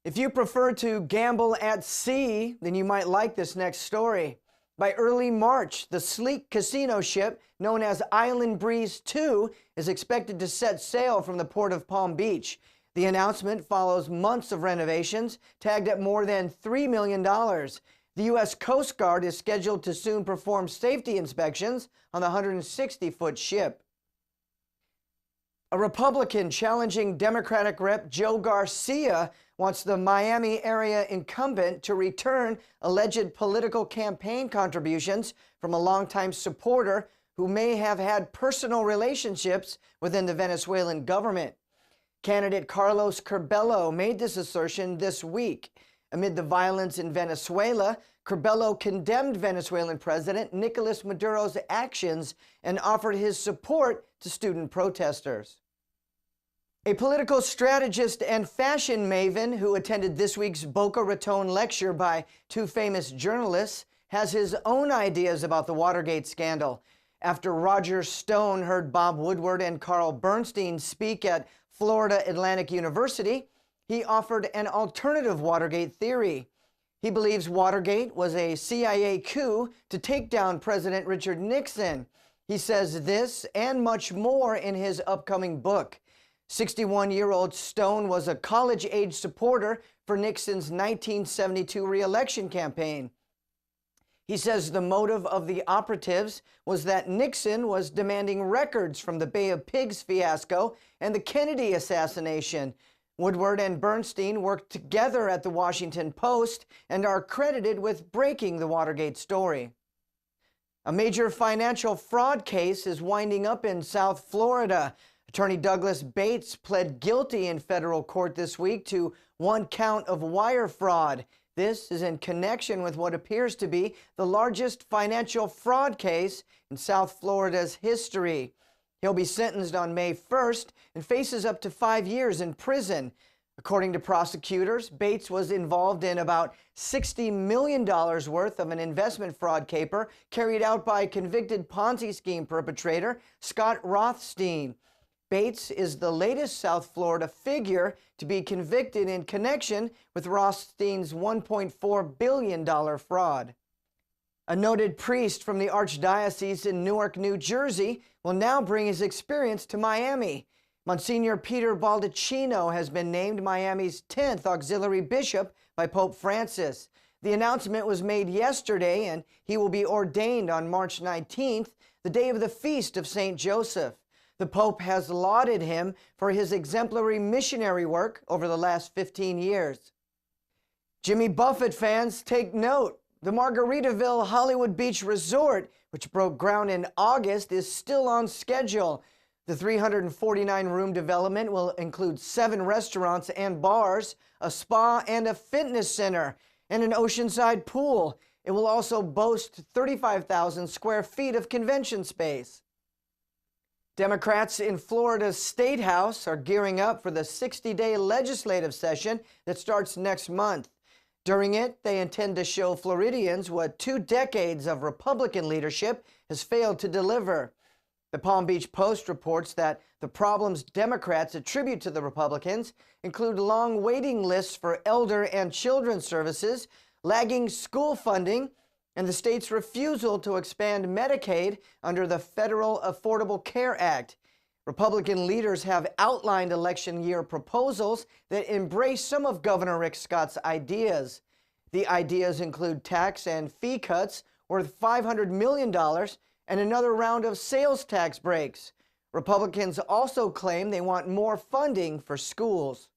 If you prefer to gamble at sea, then you might like this next story. By early March, the sleek casino ship known as Island Breeze 2 is expected to set sail from the port of Palm Beach. The announcement follows months of renovations, tagged at more than $3 million. The U.S. Coast Guard is scheduled to soon perform safety inspections on the 160-foot ship. A Republican challenging Democratic Rep. Joe Garcia wants the Miami area incumbent to return alleged political campaign contributions from a longtime supporter who may have had personal relationships within the Venezuelan government. Candidate Carlos Curbelo made this assertion this week. Amid the violence in Venezuela, Curbelo condemned Venezuelan President Nicolas Maduro's actions and offered his support to student protesters. A political strategist and fashion maven who attended this week's Boca Raton lecture by two famous journalists has his own ideas about the Watergate scandal. After Roger Stone heard Bob Woodward and Carl Bernstein speak at Florida Atlantic University, he offered an alternative Watergate theory. He believes Watergate was a CIA coup to take down President Richard Nixon. He says this and much more in his upcoming book. 61-year-old Stone was a college-age supporter for Nixon's 1972 re-election campaign. He says the motive of the operatives was that Nixon was demanding records from the Bay of Pigs fiasco and the Kennedy assassination. Woodward and Bernstein worked together at the Washington Post and are credited with breaking the Watergate story. A major financial fraud case is winding up in South Florida. Attorney Douglas Bates pled guilty in federal court this week to one count of wire fraud. This is in connection with what appears to be the largest financial fraud case in South Florida's history. He'll be sentenced on May 1st and faces up to 5 years in prison. According to prosecutors, Bates was involved in about $60 million worth of an investment fraud caper carried out by convicted Ponzi scheme perpetrator Scott Rothstein. Bates is the latest South Florida figure to be convicted in connection with Rothstein's $1.4 billion fraud. A noted priest from the Archdiocese in Newark, New Jersey, will now bring his experience to Miami. Monsignor Peter Baldacchino has been named Miami's 10th auxiliary bishop by Pope Francis. The announcement was made yesterday, and he will be ordained on March 19th, the day of the feast of St. Joseph. The Pope has lauded him for his exemplary missionary work over the last 15 years. Jimmy Buffett fans, take note. The Margaritaville Hollywood Beach Resort, which broke ground in August, is still on schedule. The 349-room development will include 7 restaurants and bars, a spa and a fitness center, and an oceanside pool. It will also boast 35,000 square feet of convention space. Democrats in Florida's State House are gearing up for the 60-day legislative session that starts next month. During it, they intend to show Floridians what 2 decades of Republican leadership has failed to deliver. The Palm Beach Post reports that the problems Democrats attribute to the Republicans include long waiting lists for elder and children's services, lagging school funding, and the state's refusal to expand Medicaid under the Federal Affordable Care Act. Republican leaders have outlined election year proposals that embrace some of Governor Rick Scott's ideas. The ideas include tax and fee cuts worth $500 million and another round of sales tax breaks. Republicans also claim they want more funding for schools.